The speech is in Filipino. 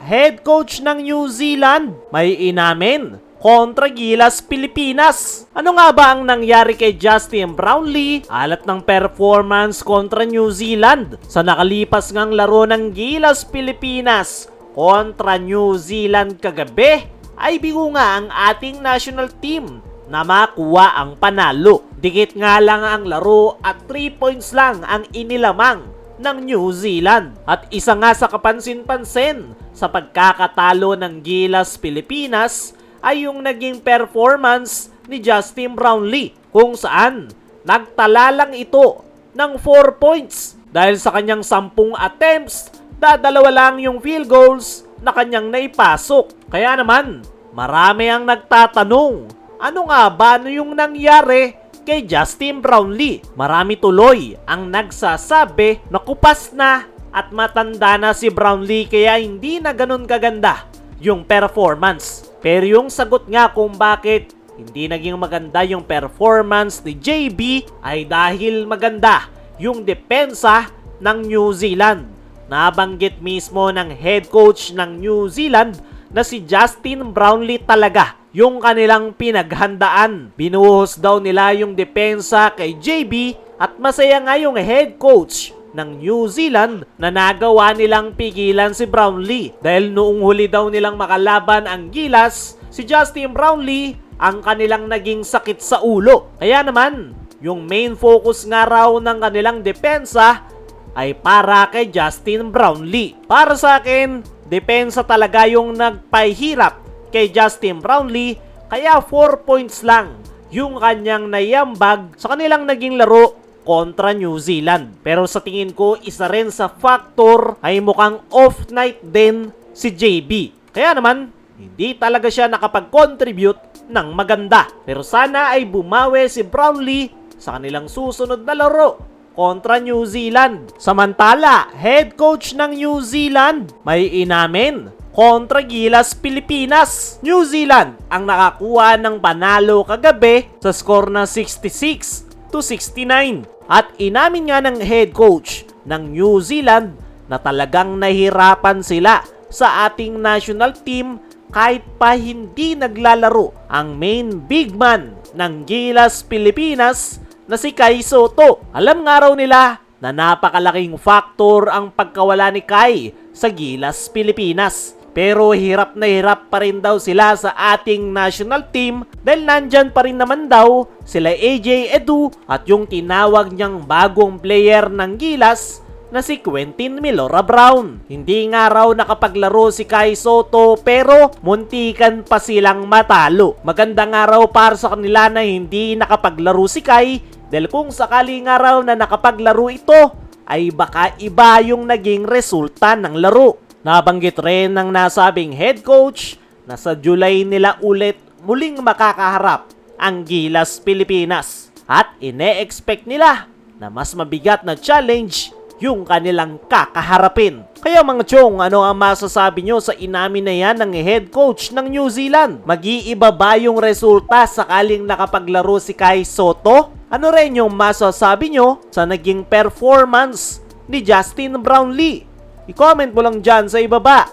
head coach ng New Zealand, may inamin kontra Gilas Pilipinas. Ano nga ba ang nangyari kay Justin Brownlee alat ng performance kontra New Zealand sa nakalipas ngang laro ng Gilas Pilipinas kontra New Zealand kagabi? Ay bigo nga ang ating national team na makuha ang panalo. Dikit nga lang ang laro at 3 points lang ang inilamang ng New Zealand. At isa nga sa kapansin-pansin sa pagkakatalo ng Gilas Pilipinas ay yung naging performance ni Justin Brownlee, kung saan nagtala lang ito ng 4 points dahil sa kanyang 10 attempts, dadalawa lang yung field goals na kanyang naipasok. Kaya naman, marami ang nagtatanong, ano nga ba yung nangyari kay Justin Brownlee? Marami tuloy ang nagsasabi na kupas na at matanda na si Brownlee kaya hindi na ganun kaganda yung performance. Pero yung sagot nga kung bakit hindi naging maganda yung performance ni JB ay dahil maganda yung depensa ng New Zealand. Nabanggit mismo ng head coach ng New Zealand na si Justin Brownlee talaga yung kanilang pinaghandaan. Binuhos daw nila yung depensa kay JB at masaya nga yung head coach ng New Zealand na nagawa nilang pigilan si Brownlee dahil noong huli daw nilang makalaban ang Gilas, si Justin Brownlee ang kanilang naging sakit sa ulo. Kaya naman, yung main focus nga raw ng kanilang depensa ay para kay Justin Brownlee. Para sa akin, depensa talaga yung nagpahirap kay Justin Brownlee, kaya 4 points lang yung kanyang naiambag sa kanilang naging laro kontra New Zealand. Pero sa tingin ko, isa rin sa factor ay mukhang off night din si JB. Kaya naman, hindi talaga siya nakapag-contribute ng maganda. Pero sana ay bumawi si Brownlee sa kanilang susunod na laro kontra New Zealand. Samantala, head coach ng New Zealand may inamin kontra Gilas Pilipinas. New Zealand ang nakakuha ng panalo kagabi sa score na 66-69. At inamin nga ng head coach ng New Zealand na talagang nahirapan sila sa ating national team kahit pa hindi naglalaro ang main big man ng Gilas Pilipinas na si Kai Sotto. Alam nga raw nila na napakalaking factor ang pagkawala ni Kai sa Gilas Pilipinas. Pero hirap na hirap pa rin daw sila sa ating national team dahil nandyan pa rin naman daw sila AJ Edu at yung tinawag niyang bagong player ng Gilas na si Quentin Milora Brown. Hindi nga raw nakapaglaro si Kai Sotto pero muntikan pa silang matalo. Maganda nga raw para sa kanila na hindi nakapaglaro si Kai dahil kung sakali nga raw na nakapaglaro ito ay baka iba yung naging resulta ng laro. Nabanggit rin ng nasabing head coach na sa July nila ulit muling makakaharap ang Gilas Pilipinas at ine-expect nila na mas mabigat na challenge yung kanilang kakaharapin. Kaya mga chong, ano ang masasabi nyo sa inamin na yan ng head coach ng New Zealand? Mag-iiba ba yung resulta sakaling nakapaglaro si Kai Sotto? Ano rin yung masasabi nyo sa naging performance ni Justin Brownlee? I-comment mo lang dyan sa ibaba.